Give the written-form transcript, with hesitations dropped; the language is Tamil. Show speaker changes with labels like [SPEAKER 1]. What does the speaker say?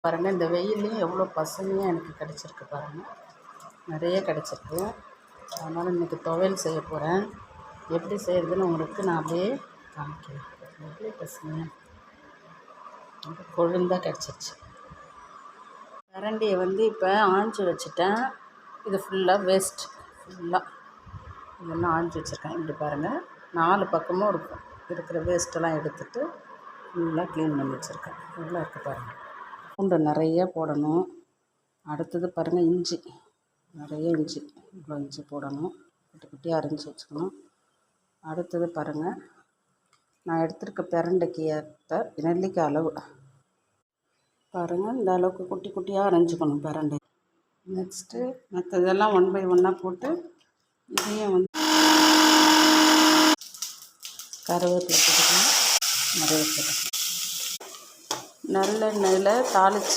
[SPEAKER 1] பாருங்கள், இந்த வெயில்லையும் எவ்வளோ பசுமையாக எனக்கு கிடச்சிருக்கு பாருங்கள். நிறைய கிடச்சிருக்கு. அதனால் இன்றைக்கி துவையல் செய்ய போகிறேன். எப்படி செய்கிறதுன்னு உங்களுக்கு நான் அப்படியே காமிக்கிறேன். எப்படி பசுமையாக கொழுந்தாக கிடச்சிருச்சு. கரண்டியை இப்போ ஆஞ்சு வச்சுட்டேன். இது ஃபுல்லாக வேஸ்ட், ஃபுல்லாக இதெல்லாம் ஆஞ்சு வச்சுருக்கேன். இப்படி பாருங்கள், 4 பக்கமும் இருக்கிற வேஸ்ட்டெல்லாம் எடுத்துகிட்டு ஃபுல்லாக க்ளீன் பண்ணி வச்சுருக்கேன். எவ்வளோ இருக்குது பாருங்கள். பூண்டு நிறைய போடணும். அடுத்தது பாருங்கள், இஞ்சி நிறைய இஞ்சி, இவ்வளோ இஞ்சி போடணும். குட்டி குட்டியாக அரிஞ்சு வச்சுக்கணும். அடுத்தது பாருங்கள், நான் எடுத்துருக்க பிரண்டைக்கு ஏற்ற நெல்லிக்காய் அளவு பாருங்கள். இந்த அளவுக்கு குட்டி குட்டியாக அரைஞ்சிக்கணும் பிரண்டை. நெக்ஸ்ட்டு மற்றதெல்லாம் 1 பை 1 போட்டு இதையும் கருவேப்பிலை போட்டுக்கணும். நிறைய போட்டுக்கணும். நல்லெண்ணெயில் தாளித்து